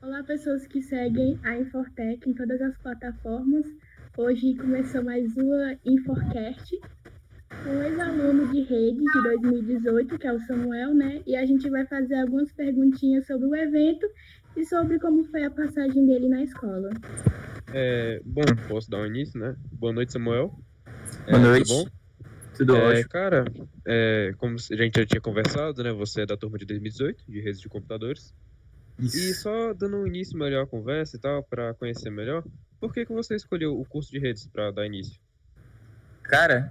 Olá, pessoas que seguem a Infortec em todas as plataformas. Hoje começou mais uma Inforcast com o ex-aluno de redes de 2018, que é o Samuel, né? E a gente vai fazer algumas perguntinhas sobre o evento e sobre como foi a passagem dele na escola. Bom, posso dar um início, né? Boa noite, Samuel. Boa Tudo bom? noite, tudo ótimo. Cara, como a gente já tinha conversado, né? Você é da turma de 2018, de redes de computadores. E Isso. só dando um início melhor à conversa e tal, para conhecer melhor, por que que você escolheu o curso de redes para dar início? Cara,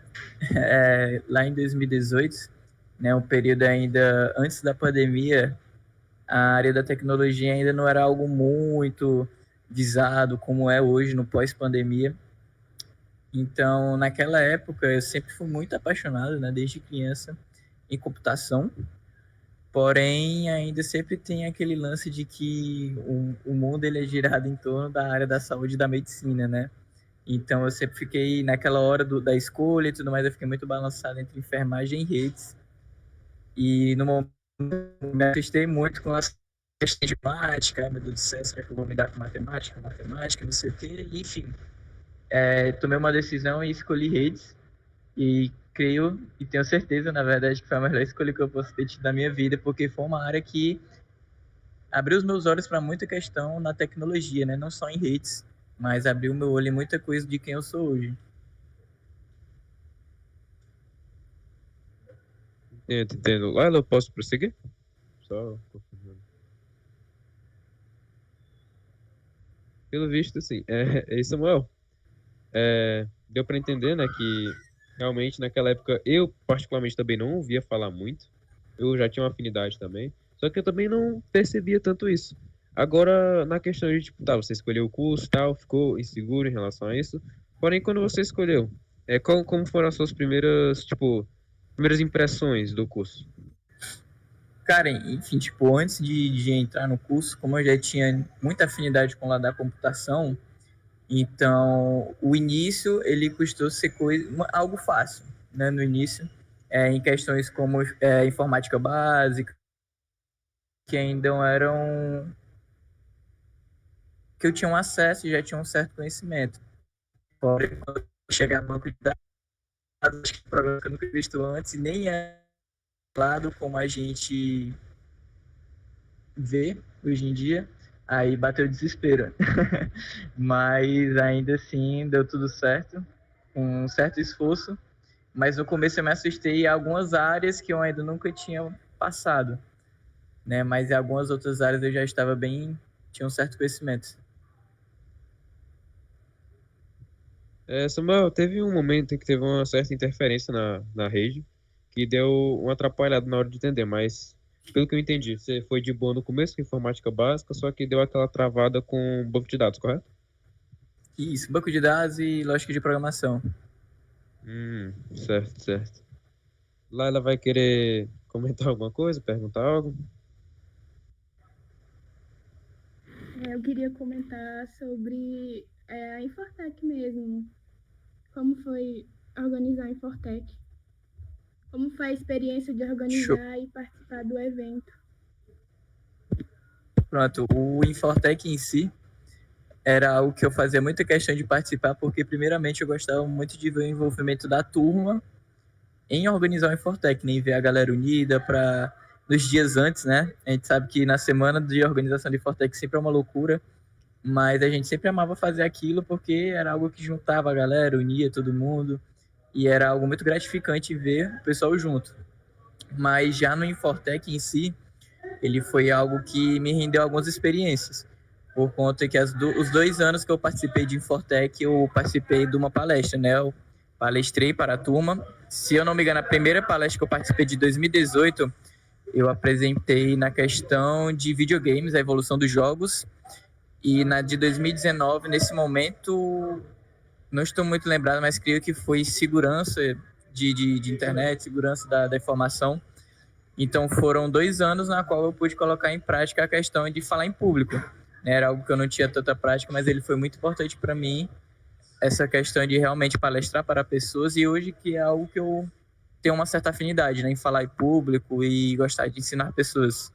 lá em 2018, né, um período ainda antes da pandemia, a área da tecnologia ainda não era algo muito visado como é hoje no pós-pandemia. Então, naquela época, eu sempre fui muito apaixonado, né, desde criança, em computação. Porém, ainda sempre tem aquele lance de que o mundo ele é girado em torno da área da saúde e da medicina, né? Então eu sempre fiquei naquela hora da escolha e tudo mais, eu fiquei muito balançado entre enfermagem e redes. E no momento me afastei muito com as questões de matemática, meu Deus do céu, será que eu vou me dar com matemática, não sei o quê. Enfim, tomei uma decisão e escolhi redes. E creio e tenho certeza, na verdade, que foi a melhor escolha que eu posso ter tido na minha vida, porque foi uma área que abriu os meus olhos para muita questão na tecnologia, né? Não só em redes, mas abriu meu olho em muita coisa de quem eu sou hoje. Entendo. Laila, eu posso prosseguir? Só confirmando. Pelo visto, assim, Samuel, deu para entender, né, que realmente naquela época eu particularmente também não ouvia falar muito. Eu já tinha uma afinidade também, só que eu também não percebia tanto isso. Agora, na questão de, tipo, tá, você escolheu o curso e tal, ficou inseguro em relação a isso. Porém, quando você escolheu, como foram as suas primeiras, tipo, primeiras impressões do curso? Cara, enfim, tipo, antes de entrar no curso, como eu já tinha muita afinidade com o lado da computação, então o início ele custou ser algo fácil, né? No início, em questões como informática básica, que ainda eram que eu tinha um acesso e já tinha um certo conhecimento. Porém, quando chegar no banco de dados, acho que programa que eu nunca vi visto antes, e nem é lado como a gente vê hoje em dia, aí bateu o desespero. Mas ainda assim deu tudo certo, com um certo esforço. Mas no começo eu me assustei em algumas áreas que eu ainda nunca tinha passado, né? Mas em algumas outras áreas eu já estava bem, tinha um certo conhecimento. Samuel, teve um momento em que teve uma certa interferência na rede, que deu uma atrapalhada na hora de entender, mas pelo que eu entendi, você foi de boa no começo com informática básica, só que deu aquela travada com banco de dados, correto? Isso, banco de dados e lógica de programação. Certo, certo. Lá ela vai querer comentar alguma coisa, perguntar algo? Eu queria comentar sobre a Infortec mesmo. Como foi organizar a Infortec? Como foi a experiência de Show. organizar e participar do evento? Pronto, o Infortec em si era algo que eu fazia muita questão de participar, porque primeiramente eu gostava muito de ver o envolvimento da turma em organizar o Infortec, né? Em ver a galera unida para nos dias antes, né? A gente sabe que na semana de organização do Infortec sempre é uma loucura, mas a gente sempre amava fazer aquilo porque era algo que juntava a galera, unia todo mundo, e era algo muito gratificante ver o pessoal junto. Mas já no Infortec em si, ele foi algo que me rendeu algumas experiências. Por conta que os 2 anos que eu participei de Infortec, eu participei de uma palestra, né? Eu palestrei para a turma. Se eu não me engano, a primeira palestra que eu participei de 2018, eu apresentei na questão de videogames, a evolução dos jogos. E na de 2019, nesse momento, não estou muito lembrado, mas creio que foi segurança de internet, segurança da informação. Então foram 2 anos na qual eu pude colocar em prática a questão de falar em público. Era algo que eu não tinha tanta prática, mas ele foi muito importante para mim, essa questão de realmente palestrar para pessoas, e hoje que é algo que eu tenho uma certa afinidade, né, em falar em público e gostar de ensinar pessoas.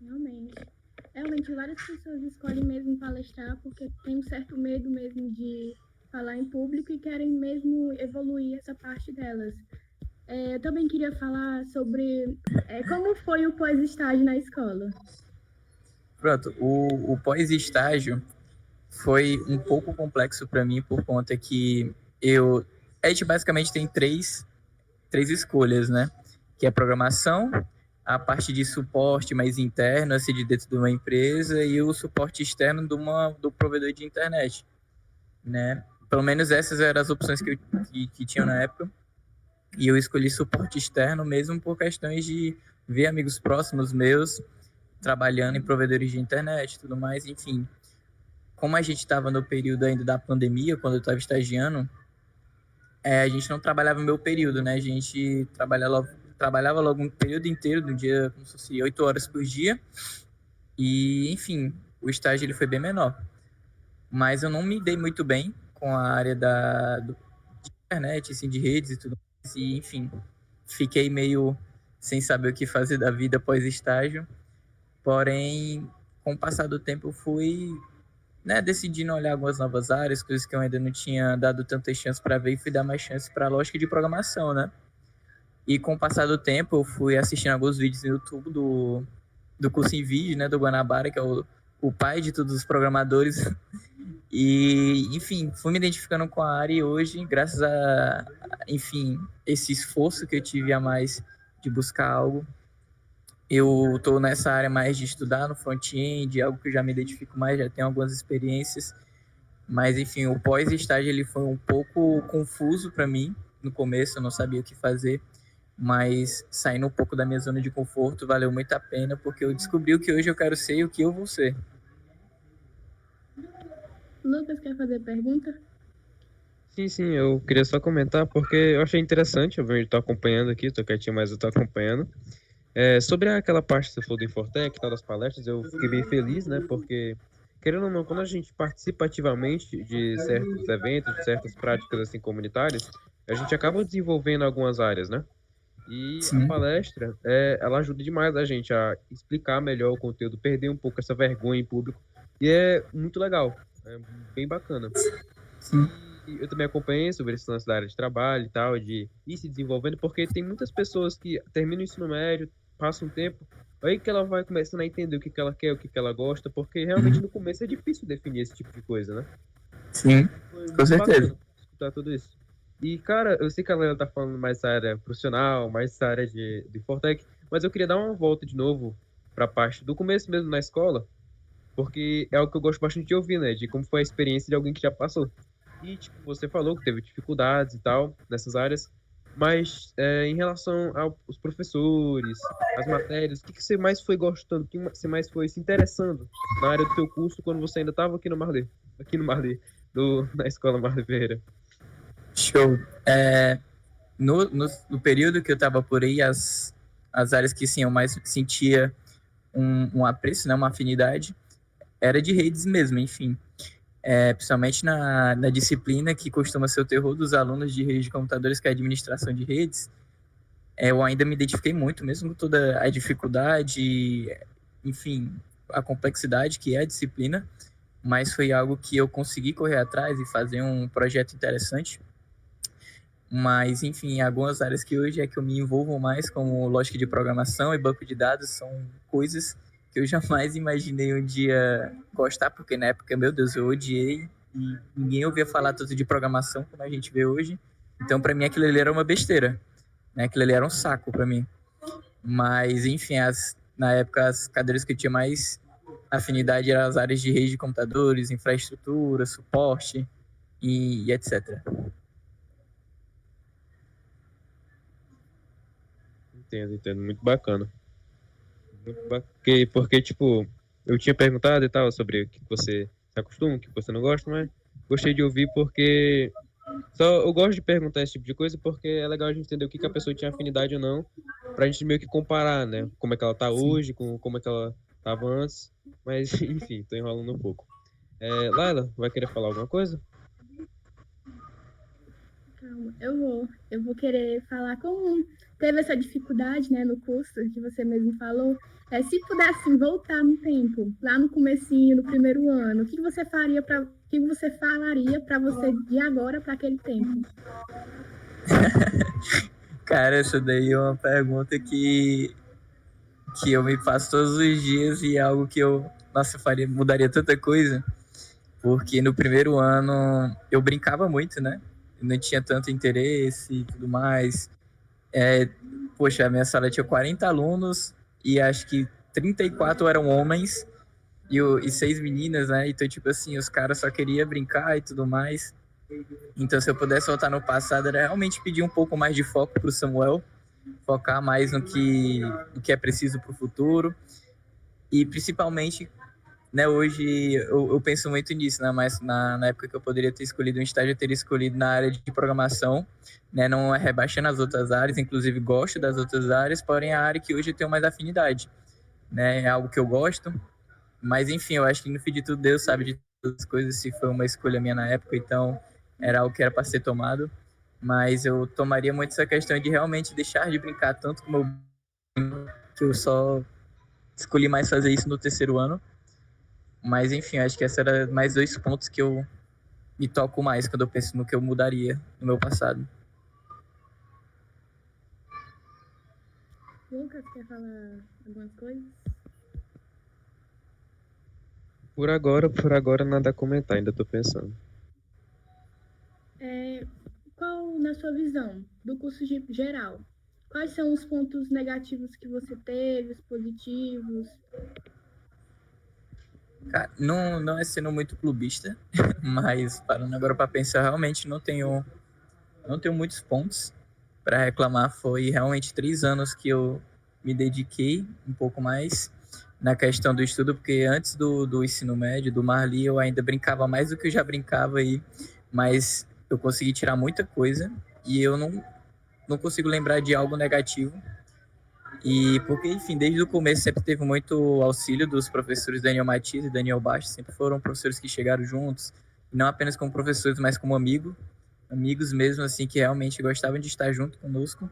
Realmente. Realmente, várias pessoas escolhem mesmo palestrar porque tem um certo medo mesmo de falar em público e querem mesmo evoluir essa parte delas. Eu também queria falar sobre como foi o pós-estágio na escola. Pronto, o pós-estágio foi um pouco complexo para mim por conta que a gente basicamente tem três escolhas, né? Que é programação, a parte de suporte mais interno, assim, de dentro de uma empresa, e o suporte externo do provedor de internet, né? Pelo menos essas eram as opções que tinham na época. E eu escolhi suporte externo mesmo por questões de ver amigos próximos meus trabalhando em provedores de internet e tudo mais, enfim. Como a gente estava no período ainda da pandemia, quando eu estava estagiando, a gente não trabalhava o meu período, né? A gente trabalhava logo um período inteiro, do dia, como se fosse 8 horas por dia. E, enfim, o estágio ele foi bem menor. Mas eu não me dei muito bem com a área de internet, assim, de redes e tudo mais. E, enfim, fiquei meio sem saber o que fazer da vida após estágio. Porém, com o passar do tempo, eu fui, né, decidindo olhar algumas novas áreas, coisas que eu ainda não tinha dado tanta chance para ver, e fui dar mais chance para a lógica de programação, né? E com o passar do tempo, eu fui assistindo alguns vídeos no YouTube do curso em vídeo, né, do Guanabara, que é o pai de todos os programadores. E, enfim, fui me identificando com a área e hoje, graças enfim, esse esforço que eu tive a mais de buscar algo, eu estou nessa área mais de estudar no front-end, algo que eu já me identifico mais, já tenho algumas experiências. Mas, enfim, o pós-estágio ele foi um pouco confuso para mim. No começo eu não sabia o que fazer, mas saindo um pouco da minha zona de conforto valeu muito a pena, porque eu descobri o que hoje eu quero ser e o que eu vou ser. Lucas, quer fazer pergunta? Sim, eu queria só comentar porque eu achei interessante, eu tô acompanhando aqui, tô quietinho, mas eu tô acompanhando. Sobre aquela parte que você falou do Infortec e tal, das palestras, eu fiquei bem feliz, né? Porque, querendo ou não, quando a gente participa ativamente de certos eventos, de certas práticas assim comunitárias, a gente acaba desenvolvendo algumas áreas, né? E a Sim, palestra, ela ajuda demais a gente a explicar melhor o conteúdo, perder um pouco essa vergonha em público. E é muito legal, é bem bacana. sim, E eu também acompanhei sobre esse lance da área de trabalho e tal, de ir se desenvolvendo, porque tem muitas pessoas que terminam o ensino médio, passam um tempo, aí que ela vai começando a entender o que que ela quer, o que que ela gosta, porque realmente no começo é difícil definir esse tipo de coisa, né? sim, Foi com muito certeza. bacana escutar tudo isso. E, cara, eu sei que a Leila tá falando mais essa área profissional, mais essa área de Fortec, mas eu queria dar uma volta de novo pra parte do começo mesmo na escola, porque é algo que eu gosto bastante de ouvir, né? De como foi a experiência de alguém que já passou. E, tipo, você falou que teve dificuldades e tal nessas áreas, mas em relação aos professores, as matérias, o que que você mais foi gostando, o que você mais foi se interessando na área do teu curso quando você ainda estava aqui no Marley, na escola Marley Ferreira? Show. No período que eu estava por aí, as áreas que sim, eu mais sentia um apreço, né, uma afinidade, era de redes mesmo, enfim. Principalmente na disciplina que costuma ser o terror dos alunos de rede de computadores, que é a administração de redes, eu ainda me identifiquei muito, mesmo com toda a dificuldade, enfim, a complexidade que é a disciplina, mas foi algo que eu consegui correr atrás e fazer um projeto interessante. Mas, enfim, algumas áreas que hoje é que eu me envolvo mais, como lógica de programação e banco de dados, são coisas que eu jamais imaginei um dia gostar, porque na época, meu Deus, eu odiei e ninguém ouvia falar tanto de programação como a gente vê hoje. Então, para mim, aquilo ali era uma besteira, né? Aquilo ali era um saco para mim. Mas, enfim, na época, as cadeiras que eu tinha mais afinidade eram as áreas de rede de computadores, infraestrutura, suporte e etc. Entendo, muito bacana. Muito bacana. Porque, tipo, eu tinha perguntado e tal sobre o que você se acostuma, o que você não gosta, mas gostei de ouvir porque só eu gosto de perguntar esse tipo de coisa porque é legal a gente entender o que que a pessoa tinha afinidade ou não, pra gente meio que comparar, né? Como é que ela tá Sim. hoje, com como é que ela tava antes. Mas, enfim, tô enrolando um pouco. Laila, vai querer falar alguma coisa? Calma, eu vou querer falar como teve essa dificuldade, né, no curso que você mesmo falou. Se pudesse voltar no tempo, lá no comecinho, no primeiro ano, o que você falaria para você de agora para aquele tempo? Cara, essa daí é uma pergunta que eu me faço todos os dias e é algo que nossa, mudaria tanta coisa. Porque no primeiro ano eu brincava muito, né? Eu não tinha tanto interesse e tudo mais. Poxa, a minha sala tinha 40 alunos e acho que 34 eram homens e 6 meninas, né? Então, tipo assim, os caras só queriam brincar e tudo mais. Então, se eu pudesse voltar no passado, era realmente pedir um pouco mais de foco pro Samuel, focar mais no que é preciso pro futuro. E principalmente, né, hoje eu penso muito nisso, né? Mas na época que eu poderia ter escolhido um estágio, eu teria escolhido na área de programação, né? Não é rebaixando as outras áreas, inclusive gosto das outras áreas, porém a área que hoje eu tenho mais afinidade, né? É algo que eu gosto, mas enfim, eu acho que no fim de tudo Deus sabe de todas as coisas, se foi uma escolha minha na época, então era algo que era para ser tomado, mas eu tomaria muito essa questão de realmente deixar de brincar tanto como que eu só escolhi mais fazer isso no terceiro ano. Mas enfim, acho que esses eram mais dois pontos que eu me toco mais quando eu penso no que eu mudaria no meu passado. Lucas, quer falar algumas coisas? Por agora nada a comentar, ainda tô pensando. Qual, na sua visão, do curso geral, quais são os pontos negativos que você teve, os positivos? Cara, não é sendo muito clubista, mas parando agora para pensar, realmente não tenho muitos pontos para reclamar. Foi realmente 3 anos que eu me dediquei um pouco mais na questão do estudo, porque antes do ensino médio, do Marli, eu ainda brincava mais do que eu já brincava aí, mas eu consegui tirar muita coisa e eu não consigo lembrar de algo negativo. E porque, enfim, desde o começo sempre teve muito auxílio dos professores Daniel Matias e Daniel Bastos, sempre foram professores que chegaram juntos, não apenas como professores, mas como amigos mesmo, assim, que realmente gostavam de estar junto conosco,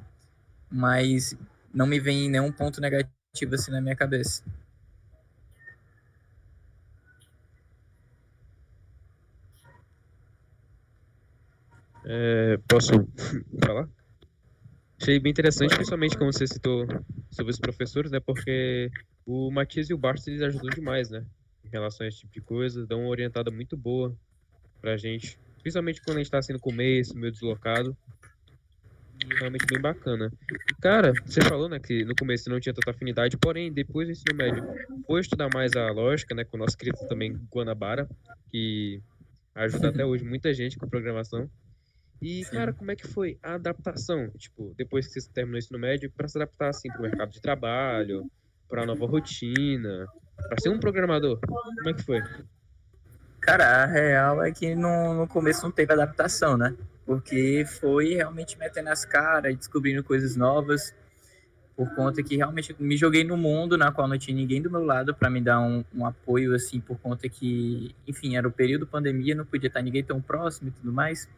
mas não me vem nenhum ponto negativo assim na minha cabeça. Posso falar? Achei bem interessante, principalmente como você citou sobre os professores, né? Porque o Matias e o Bastos, eles ajudam demais, né? Em relação a esse tipo de coisa, dão uma orientada muito boa pra gente. Principalmente quando a gente tá assim no começo, meio deslocado. Realmente bem bacana. E, cara, você falou, né, que no começo você não tinha tanta afinidade, porém, depois do ensino médio, foi estudar mais a lógica, né, com o nosso querido também Guanabara, que ajuda até hoje muita gente com programação. E, cara, Sim. como é que foi a adaptação? Tipo, depois que você terminou o ensino médio, para se adaptar, assim, pro mercado de trabalho, pra nova rotina, pra ser um programador. Como é que foi? Cara, a real é que no começo não teve adaptação, né? Porque foi realmente metendo as caras, descobrindo coisas novas, por conta que realmente me joguei no mundo na qual não tinha ninguém do meu lado para me dar um apoio, assim, por conta que, enfim, era o período pandemia, não podia estar ninguém tão próximo e tudo mais,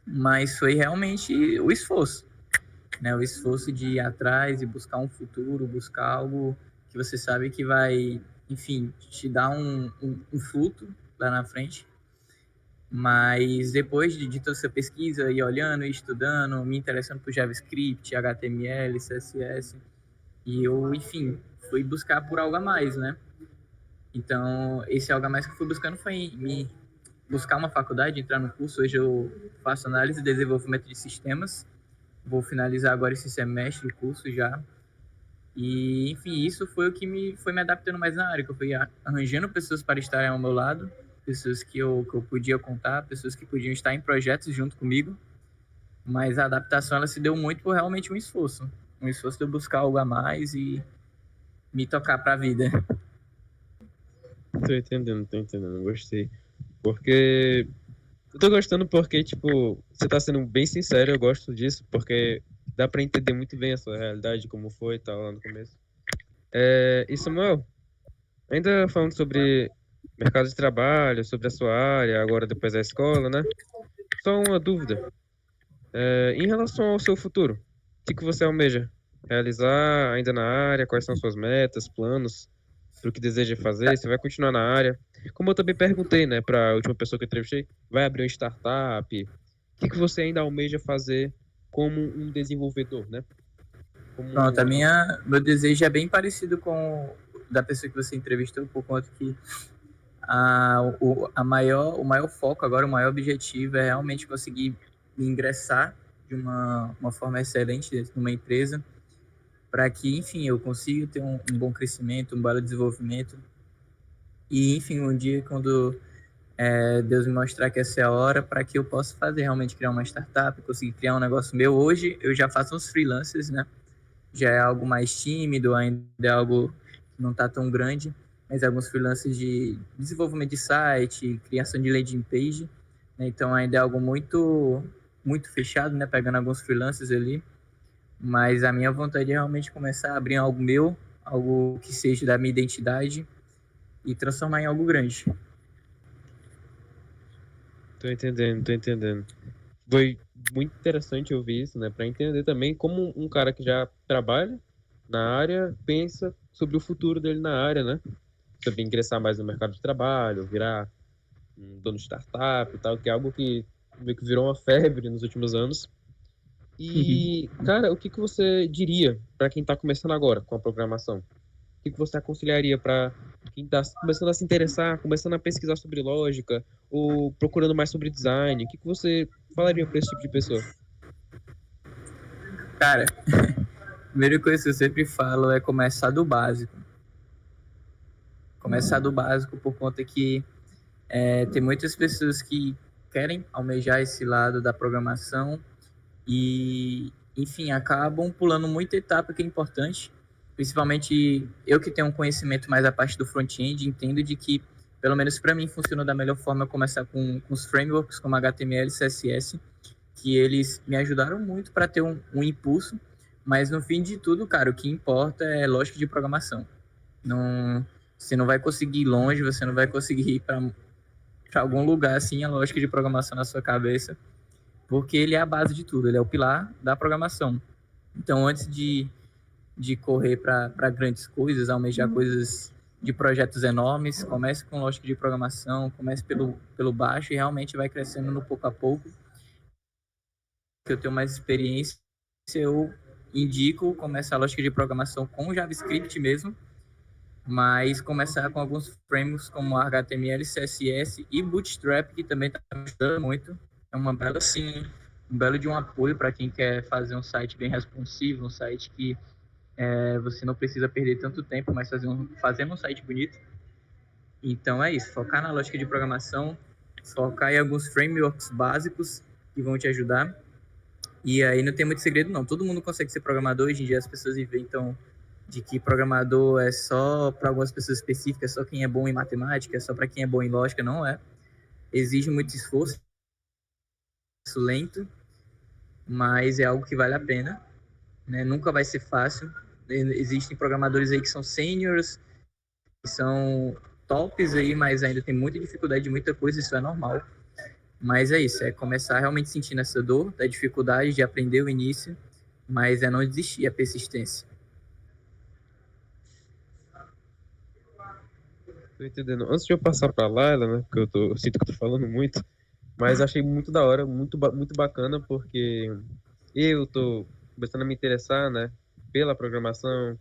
mas foi realmente o esforço, né? O esforço de ir atrás e buscar um futuro, buscar algo que você sabe que vai, enfim, te dar um fruto lá na frente. Mas depois de toda essa pesquisa, e olhando, e estudando, me interessando por JavaScript, HTML, CSS, e eu, enfim, fui buscar por algo a mais, né? Então, esse algo a mais que eu fui buscando foi me buscar uma faculdade, entrar no curso. Hoje eu faço análise e desenvolvimento de sistemas. Vou finalizar agora esse semestre o curso já. E, enfim, isso foi o que foi me adaptando mais na área, que eu fui arranjando pessoas para estarem ao meu lado, pessoas que eu podia contar, pessoas que podiam estar em projetos junto comigo. Mas a adaptação ela se deu muito por realmente um esforço de eu buscar algo a mais e me tocar para a vida. Tô entendendo, gostei. Porque eu tô gostando porque, tipo, você tá sendo bem sincero, eu gosto disso, porque dá pra entender muito bem a sua realidade, como foi e tal, lá no começo. E Samuel, ainda falando sobre mercado de trabalho, sobre a sua área, agora depois da escola, né? Só uma dúvida. Em relação ao seu futuro, o que você almeja realizar ainda na área? Quais são suas metas, planos, para o que deseja fazer? Você vai continuar na área? Como eu também perguntei, né, para a última pessoa que eu entrevistei, vai abrir uma startup? O que você ainda almeja fazer como um desenvolvedor, né? Pronto, meu desejo é bem parecido com o da pessoa que você entrevistou, por conta que o maior foco agora, o maior objetivo é realmente conseguir ingressar de uma forma excelente numa empresa, para que, enfim, eu consiga ter um bom crescimento, um belo desenvolvimento. E, enfim, um dia, quando Deus me mostrar que essa é a hora, para que eu possa fazer, realmente criar uma startup, conseguir criar um negócio meu. Hoje, eu já faço uns freelancers, né? Já é algo mais tímido, ainda é algo que não está tão grande, mas alguns freelancers de desenvolvimento de site, criação de landing page, né? Então ainda é algo muito, muito fechado, né? Pegando alguns freelancers ali, mas a minha vontade é realmente começar a abrir algo meu, algo que seja da minha identidade e transformar em algo grande. Tô entendendo. Foi muito interessante ouvir isso, né? Para entender também como um cara que já trabalha na área pensa sobre o futuro dele na área, né? Sobre ingressar mais no mercado de trabalho, virar um dono de startup e tal, que é algo que meio que virou uma febre nos últimos anos. E, cara, o que você diria para quem está começando agora com a programação? O que você aconselharia para quem está começando a se interessar, começando a pesquisar sobre lógica ou procurando mais sobre design? O que você falaria para esse tipo de pessoa? Cara, a primeira coisa que eu sempre falo é começar do básico. Começar do básico por conta que tem muitas pessoas que querem almejar esse lado da programação e, enfim, acabam pulando muita etapa que é importante. Principalmente eu que tenho um conhecimento mais da parte do front-end, entendo de que, pelo menos para mim, funciona da melhor forma eu começar com os frameworks como HTML e CSS, que eles me ajudaram muito para ter um impulso, mas no fim de tudo, cara, o que importa é lógica de programação. Você não vai conseguir ir longe, você não vai conseguir ir para algum lugar assim a lógica de programação na sua cabeça, porque ele é a base de tudo, ele é o pilar da programação. Então, antes de correr para grandes coisas, almejar coisas de projetos enormes, comece com lógica de programação, comece pelo baixo e realmente vai crescendo no pouco a pouco. Que eu tenho mais experiência, eu indico começar a lógica de programação com JavaScript mesmo, mas começar com alguns frameworks como HTML, CSS e Bootstrap, que também está me ajudando muito. É uma bela, assim, um belo de um apoio para quem quer fazer um site bem responsivo, um site que você não precisa perder tanto tempo, mas fazendo um site bonito. Então é isso, focar na lógica de programação, focar em alguns frameworks básicos que vão te ajudar. E aí não tem muito segredo não, todo mundo consegue ser programador. Hoje em dia as pessoas inventam de que programador é só para algumas pessoas específicas, é só quem é bom em matemática, é só para quem é bom em lógica. Não é. Exige muito esforço, lento, mas é algo que vale a pena, né? Nunca vai ser fácil. Existem programadores aí que são seniors, que são tops aí, mas ainda tem muita dificuldade de muita coisa, isso é normal. Mas é isso, é começar realmente sentindo essa dor, da dificuldade de aprender o início, mas é não desistir, é persistência. Tô entendendo. Antes de eu passar pra Laila, né, porque eu sinto que eu tô falando muito, mas achei muito da hora, muito bacana, porque eu tô começando a me interessar, né, pela programação.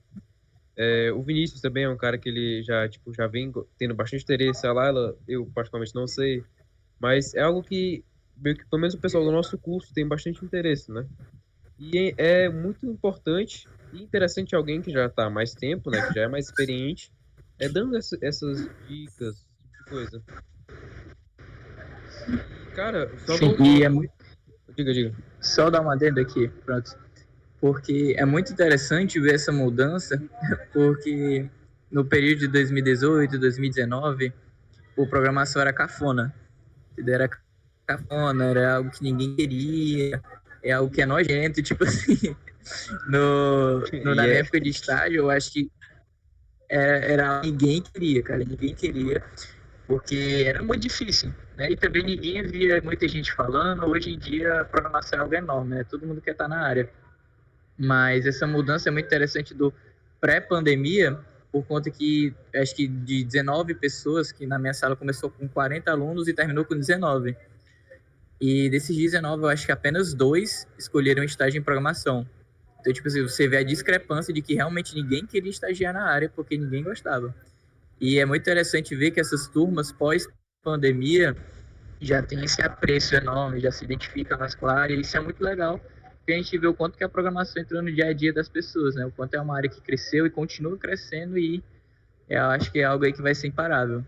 O Vinícius também é um cara que ele já vem tendo bastante interesse. A Laila, eu particularmente não sei, mas é algo que, meio que, pelo menos o pessoal do nosso curso tem bastante interesse, né? E é muito importante e interessante alguém que já está há mais tempo, né, que já é mais experiente, dando essas dicas, esse tipo de coisa. Cara, só Sim, voltando... e é muito... Diga. Só dar uma adenda aqui, pronto. Porque é muito interessante ver essa mudança, porque no período de 2018, 2019, o programação era cafona. Era cafona, era algo que ninguém queria, é algo que é nojento, tipo assim. Na minha época de estágio, eu acho que era ninguém queria, cara, ninguém queria. porque era muito difícil, né? E também ninguém via muita gente falando. Hoje em dia a programação é algo enorme, né? Todo mundo quer estar na área. Mas essa mudança é muito interessante do pré-pandemia, por conta que acho que de 19 pessoas, que na minha sala começou com 40 alunos e terminou com 19. E desses 19, eu acho que apenas 2 escolheram estágio em programação. Então, tipo assim, você vê a discrepância de que realmente ninguém queria estagiar na área porque ninguém gostava. E é muito interessante ver que essas turmas pós-pandemia já tem esse apreço enorme, já se identifica mais claro, e isso é muito legal, porque a gente vê o quanto que a programação entrou no dia a dia das pessoas, né? O quanto é uma área que cresceu e continua crescendo, e eu acho que é algo aí que vai ser imparável.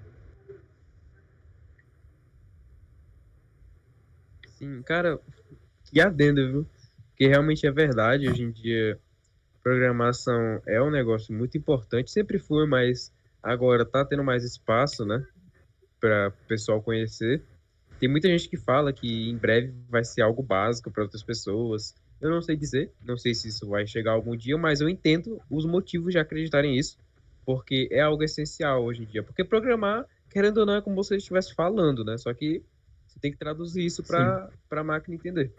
Sim, cara, que adendo, viu? Porque realmente é verdade, hoje em dia programação é um negócio muito importante, sempre foi, mas agora tá tendo mais espaço, né, para o pessoal conhecer. Tem muita gente que fala que em breve vai ser algo básico para outras pessoas. Eu não sei dizer, não sei se isso vai chegar algum dia, mas eu entendo os motivos de acreditarem nisso, porque é algo essencial hoje em dia. Porque programar, querendo ou não, é como se você estivesse falando, né? Só que você tem que traduzir isso Sim, para a máquina entender.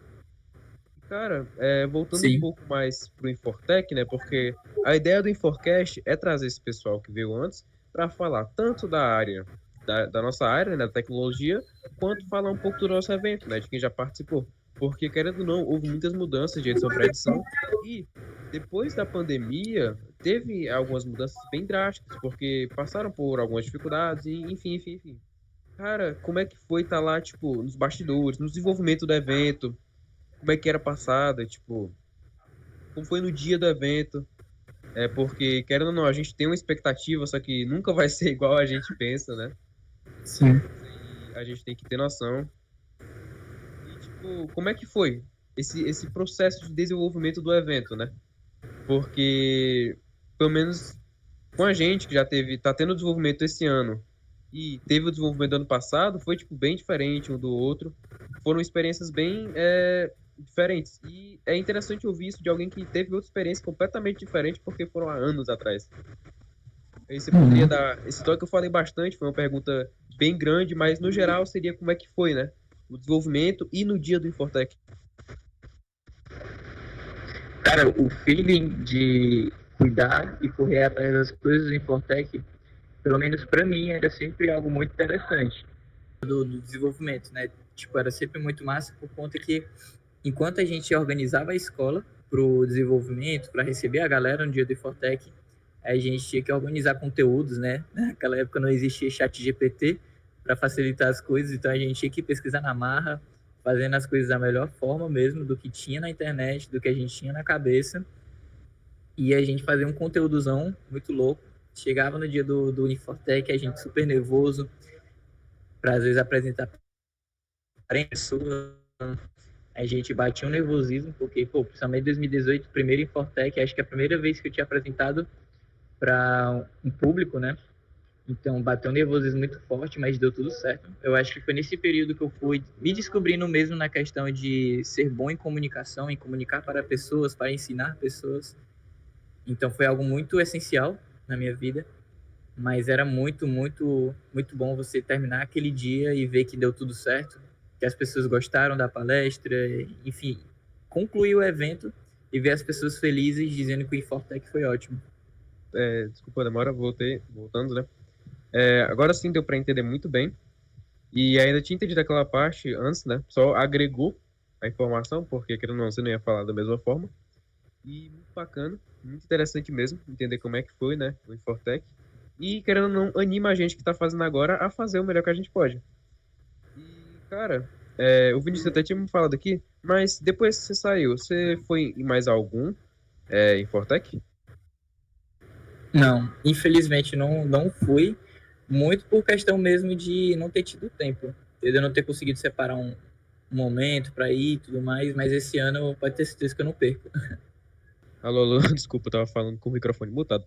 Cara, voltando um sim. pouco mais pro Infortec, né? Porque a ideia do Inforcast é trazer esse pessoal que veio antes para falar tanto da área, da nossa área, né, da tecnologia, quanto falar um pouco do nosso evento, né? De quem já participou. Porque, querendo ou não, houve muitas mudanças de edição para edição e depois da pandemia teve algumas mudanças bem drásticas, porque passaram por algumas dificuldades, e, enfim. Cara, como é que foi estar lá, tipo, nos bastidores, no desenvolvimento do evento? Como é que era passada, tipo, como foi no dia do evento. É porque, querendo ou não, a gente tem uma expectativa, só que nunca vai ser igual a gente pensa, né? Sim. Isso aí a gente tem que ter noção. E, tipo, como é que foi esse processo de desenvolvimento do evento, né? Porque, pelo menos com a gente, que já teve, tá tendo desenvolvimento esse ano e teve o desenvolvimento do ano passado, foi, tipo, bem diferente um do outro. Foram experiências bem diferentes. E é interessante ouvir isso de alguém que teve outra experiência completamente diferente, porque foram há anos atrás. Aí você poderia Uhum. dar. Esse toque que eu falei bastante, foi uma pergunta bem grande, mas no geral seria como é que foi, né? O desenvolvimento e no dia do Infortec. Cara, o feeling de cuidar e correr atrás das coisas em Fortec, pelo menos para mim, era sempre algo muito interessante. Do desenvolvimento, né? Tipo, era sempre muito massa por conta que, enquanto a gente organizava a escola pro desenvolvimento, para receber a galera no dia do Infortec, a gente tinha que organizar conteúdos, né? Naquela época não existia chat GPT para facilitar as coisas, então a gente tinha que pesquisar na marra, fazendo as coisas da melhor forma mesmo, do que tinha na internet, do que a gente tinha na cabeça. E a gente fazia um conteúdozão muito louco. Chegava no dia do Unifortec, a gente super nervoso, para às vezes apresentar para 40 pessoas. A gente batia um nervosismo, porque, pô, principalmente em 2018, primeiro Infortec, acho que é a primeira vez que eu tinha apresentado para um público, né? Então, bateu um nervosismo muito forte, mas deu tudo certo. Eu acho que foi nesse período que eu fui me descobrindo mesmo na questão de ser bom em comunicação, em comunicar para pessoas, para ensinar pessoas. Então, foi algo muito essencial na minha vida. Mas era muito bom você terminar aquele dia e ver que deu tudo certo, que as pessoas gostaram da palestra, enfim, concluir o evento e ver as pessoas felizes dizendo que o Infortec foi ótimo. Desculpa a demora, voltando, né? Agora sim deu para entender muito bem. E ainda tinha entendido aquela parte antes, né? Só agregou a informação, porque querendo ou não, você não ia falar da mesma forma. E muito bacana, muito interessante mesmo entender como é que foi, né? O Infortec. E querendo ou não, anima a gente que tá fazendo agora a fazer o melhor que a gente pode. E, cara, o Vinícius até tinha me falado aqui, mas depois que você saiu, você foi em mais algum Infortec? Não, infelizmente não fui, muito por questão mesmo de não ter tido tempo, entendeu? Não ter conseguido separar um momento para ir e tudo mais, mas esse ano pode ter certeza que eu não perco. Alô, alô, desculpa, eu tava falando com o microfone mutado.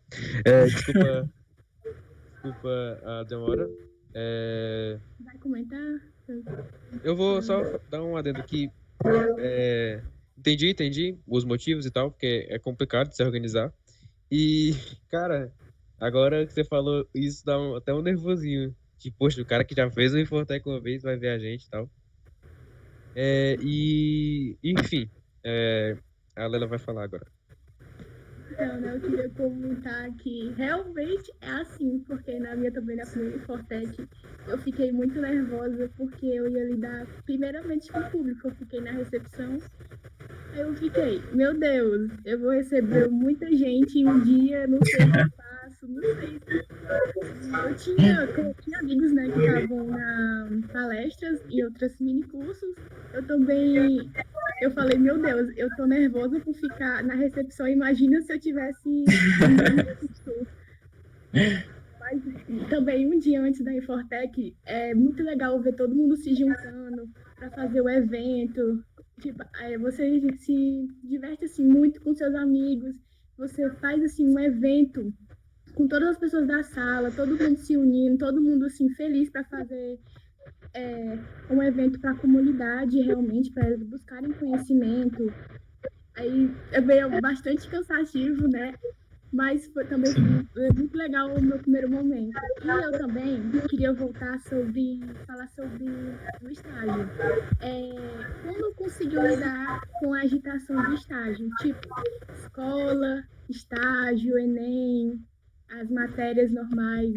Desculpa a demora. É, Vai comentar? eu vou só dar um adendo aqui. Entendi os motivos e tal, porque é complicado de se organizar. E, cara, agora que você falou isso, dá até um nervosinho. Tipo, poxa, o cara que já fez o Infortec uma vez vai ver a gente e tal. Enfim, a Lela vai falar agora. Então, né, eu queria comentar que realmente é assim, porque na minha também, na primeira Infortec, eu fiquei muito nervosa porque eu ia lidar primeiramente com o público, eu fiquei na recepção. Aí eu fiquei, meu Deus, eu vou receber muita gente em um dia, não sei o que eu faço, não sei. Eu tinha amigos, né, que estavam na palestras e outras mini cursos. Eu também, eu falei, meu Deus, eu tô nervosa por ficar na recepção. Imagina se eu tivesse no curso. Mas também um dia antes da Infortec, é muito legal ver todo mundo se juntando para fazer o evento. Tipo, você se diverte assim muito com seus amigos. Você faz assim um evento com todas as pessoas da sala, todo mundo se unindo, todo mundo assim feliz para fazer um evento para a comunidade, realmente, para eles buscarem conhecimento. Aí é meio bastante cansativo, né? Mas também Sim. foi muito legal o meu primeiro momento. E eu também queria falar sobre o estágio. Como conseguiu lidar com a agitação do estágio? Tipo, escola, estágio, Enem, as matérias normais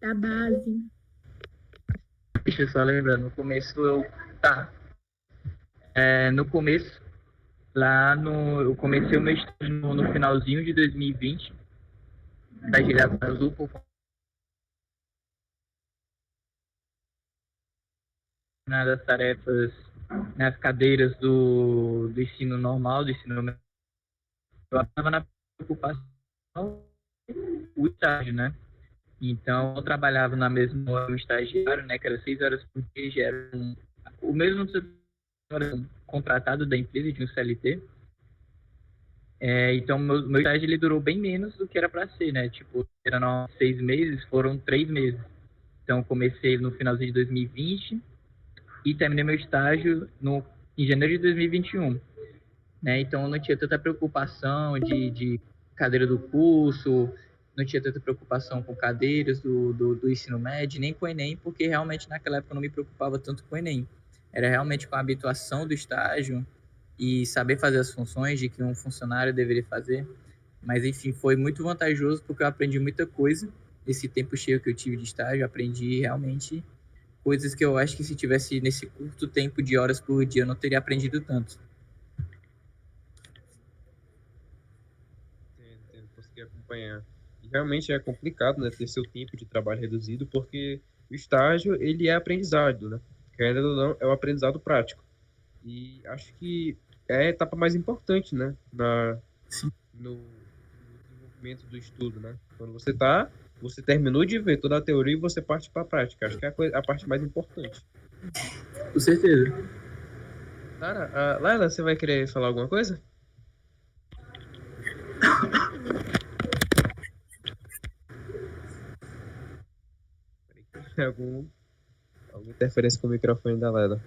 da base. Deixa eu só lembrar, no começo eu. Tá. No começo, eu comecei o meu estágio no finalzinho de 2020, da Gilhada Azul, por conta das tarefas nas cadeiras do ensino normal, do ensino médio. Eu estava na preocupação o estágio, né? Então, eu trabalhava na mesma no estagiário, né? Que era 6 horas por dia, já era o mesmo contratado da empresa de um CLT. Então, meu estágio ele durou bem menos do que era para ser, né? Tipo, eram 6 meses, foram 3 meses. Então, eu comecei no finalzinho de 2020 e terminei meu estágio em janeiro de 2021. Né? Então, eu não tinha tanta preocupação de cadeira do curso, não tinha tanta preocupação com cadeiras do ensino médio, nem com o Enem, porque realmente naquela época eu não me preocupava tanto com o Enem. Era realmente com a habituação do estágio e saber fazer as funções de que um funcionário deveria fazer. Mas, enfim, foi muito vantajoso porque eu aprendi muita coisa. Nesse tempo cheio que eu tive de estágio, eu aprendi realmente coisas que eu acho que se tivesse nesse curto tempo de horas por dia, eu não teria aprendido tanto. Entendo, consegui acompanhar. E realmente é complicado, né, ter seu tempo de trabalho reduzido, porque o estágio, ele é aprendizado, né? Querendo ou não, é um aprendizado prático. E acho que é a etapa mais importante, né, no desenvolvimento do estudo, né? Quando você terminou de ver toda a teoria e você parte para a prática. Acho que é a parte mais importante. Com certeza. Lara, Laila, você vai querer falar alguma coisa? Peraí, alguma interferência com o microfone da Laila.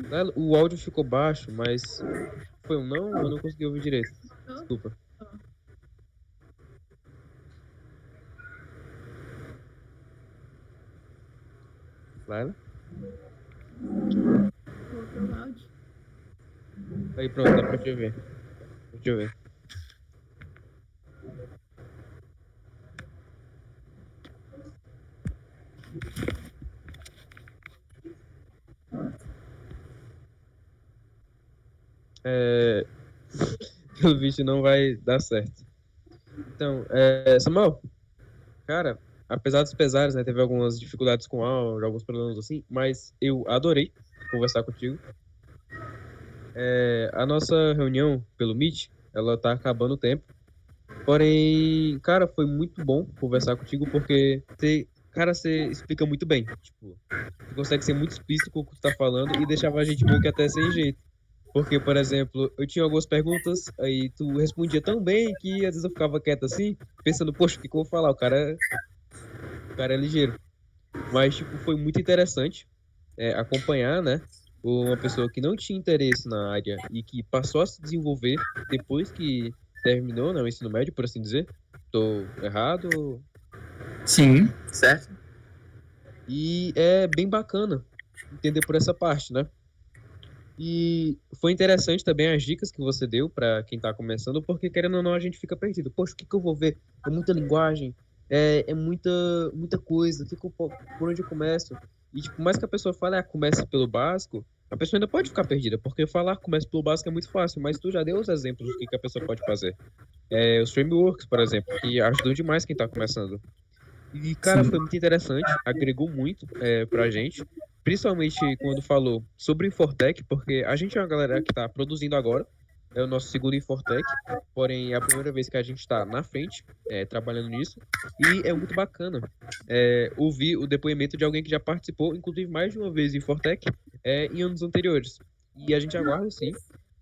Laila, o áudio ficou baixo, mas foi um não? Eu não consegui ouvir direito. Desculpa. Laila? Voltou o áudio. Aí pronto, dá pra te ouvir. Deixa eu ver. Pelo visto não vai dar certo. Então, Samuel, cara, apesar dos pesares, né, teve algumas dificuldades com áudio, alguns problemas assim, mas eu adorei conversar contigo. A nossa reunião pelo Meet, ela tá acabando o tempo. Porém, cara, foi muito bom conversar contigo porque você explica muito bem. Tipo, você consegue ser muito explícito com o que tu tá falando e deixava a gente meio que até sem jeito. Porque, por exemplo, eu tinha algumas perguntas, aí tu respondia tão bem que às vezes eu ficava quieto assim, pensando, poxa, o que que eu vou falar? O cara é ligeiro. Mas, tipo, foi muito interessante acompanhar, né? Uma pessoa que não tinha interesse na área e que passou a se desenvolver depois que terminou, né, o ensino médio, por assim dizer. Tô errado? Sim, certo? E é bem bacana entender por essa parte, né? E foi interessante também as dicas que você deu para quem tá começando, porque querendo ou não a gente fica perdido. Poxa, o que que eu vou ver? É muita linguagem, é muita coisa, por onde eu começo? E tipo, mais que a pessoa fale, comece pelo básico, a pessoa ainda pode ficar perdida, porque falar comece pelo básico é muito fácil, mas tu já deu os exemplos do que a pessoa pode fazer. Os frameworks, por exemplo, que ajudam demais quem tá começando. E, cara, Sim. foi muito interessante, agregou muito pra gente, principalmente quando falou sobre o Infortec, porque a gente é uma galera que está produzindo agora, é o nosso segundo Infortec, porém é a primeira vez que a gente está na frente, trabalhando nisso, e é muito bacana ouvir o depoimento de alguém que já participou, inclusive mais de uma vez em Infortec, em anos anteriores. E a gente aguarda, sim,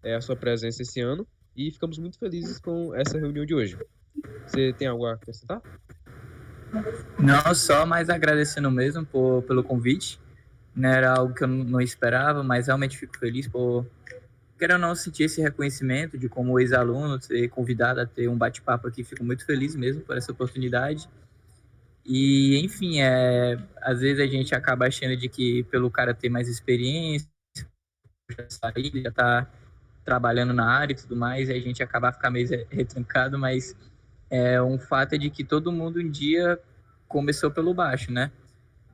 a sua presença esse ano, e ficamos muito felizes com essa reunião de hoje. Você tem algo a acrescentar? Não só, mas agradecendo mesmo pelo convite. Não era algo que eu não esperava, mas realmente fico feliz por, quero ou não, sentir esse reconhecimento de como ex-aluno, ser convidado a ter um bate-papo aqui. Fico muito feliz mesmo por essa oportunidade. E, enfim, às vezes a gente acaba achando de que pelo cara ter mais experiência, já sair, já tá trabalhando na área e tudo mais, a gente acaba ficando meio retrancado, mas um fato é de que todo mundo um dia começou pelo baixo, né?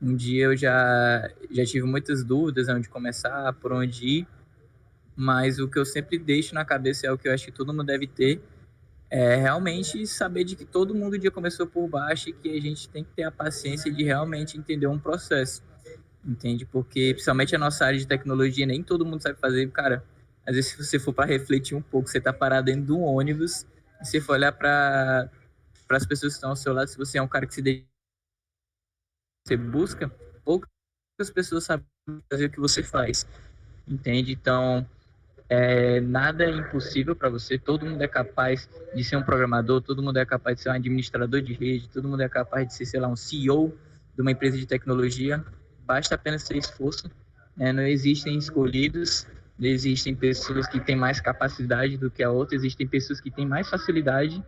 Um dia eu já tive muitas dúvidas onde começar, por onde ir, mas o que eu sempre deixo na cabeça é o que eu acho que todo mundo deve ter, é realmente saber de que todo mundo um dia começou por baixo e que a gente tem que ter a paciência de realmente entender um processo, entende? Porque, principalmente a nossa área de tecnologia, nem todo mundo sabe fazer, cara. Às vezes, se você for para refletir um pouco, você tá parado dentro de um ônibus, e você for olhar para as pessoas que estão ao seu lado, se você é um cara que você busca, poucas pessoas sabem fazer o que você faz, entende? Então, nada é impossível para você, todo mundo é capaz de ser um programador, todo mundo é capaz de ser um administrador de rede, todo mundo é capaz de ser, sei lá, um CEO de uma empresa de tecnologia, basta apenas ter esforço, né? Não existem escolhidos, não existem pessoas que têm mais capacidade do que a outra, existem pessoas que têm mais facilidade,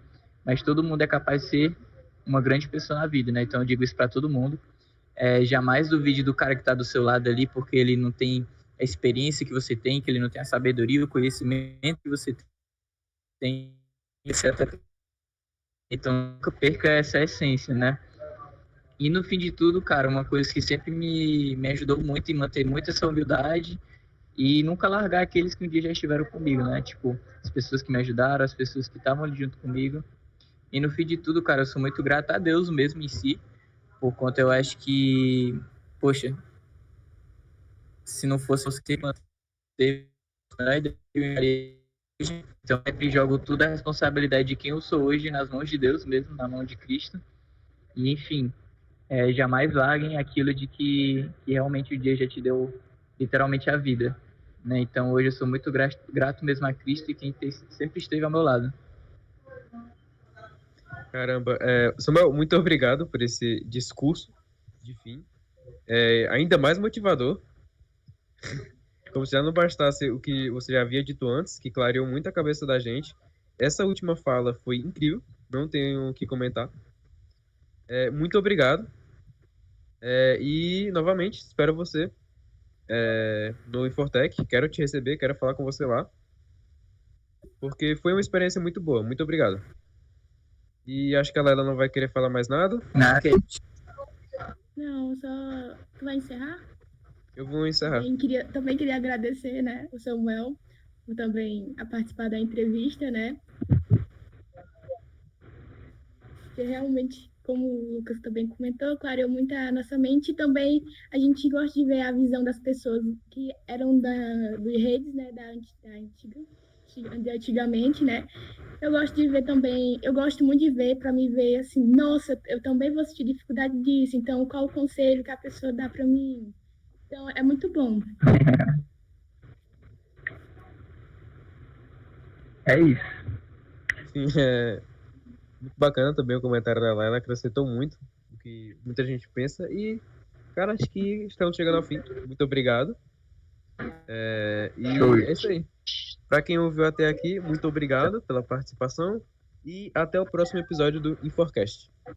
mas todo mundo é capaz de ser uma grande pessoa na vida, né? Então eu digo isso para todo mundo. Jamais duvide do cara que está do seu lado ali, porque ele não tem a experiência que você tem, que ele não tem a sabedoria, o conhecimento que você tem, etc. Então, nunca perca essa essência, né? E no fim de tudo, cara, uma coisa que sempre me ajudou muito em manter muito essa humildade e nunca largar aqueles que um dia já estiveram comigo, né? Tipo, as pessoas que me ajudaram, as pessoas que estavam ali junto comigo. E no fim de tudo, cara, eu sou muito grato a Deus mesmo em si, por conta eu acho que, poxa, se não fosse você manter, então eu sempre jogo toda a responsabilidade de quem eu sou hoje nas mãos de Deus mesmo, na mão de Cristo. E enfim, jamais larguem aquilo de que realmente o dia já te deu literalmente a vida, né? Então hoje eu sou muito grato mesmo a Cristo e quem sempre esteve ao meu lado. Caramba, Samuel, muito obrigado por esse discurso de fim. Ainda mais motivador, como se já não bastasse o que você já havia dito antes, que clareou muito a cabeça da gente. Essa última fala foi incrível, não tenho o que comentar. Muito obrigado. E, novamente, espero você no Infortec. Quero te receber, quero falar com você lá, porque foi uma experiência muito boa. Muito obrigado. E acho que a Laila não vai querer falar mais nada. Não, só. Tu vai encerrar? Eu vou encerrar. Também queria agradecer, né, o Samuel por também a participar da entrevista, né? Que realmente, como o Lucas também comentou, clareou muito a nossa mente e também a gente gosta de ver a visão das pessoas que eram dos redes, né, de antigamente, né? Eu gosto de ver também, eu gosto muito de ver para me ver assim, nossa, eu também vou sentir dificuldade disso, então qual o conselho que a pessoa dá para mim? Então é muito bom. É isso. Sim, muito bacana também o comentário da Laila, acrescentou muito o que muita gente pensa. E, cara, acho que estamos chegando ao fim. Muito obrigado. E Show. é isso aí. Para quem ouviu até aqui, muito obrigado pela participação e até o próximo episódio do Inforcast.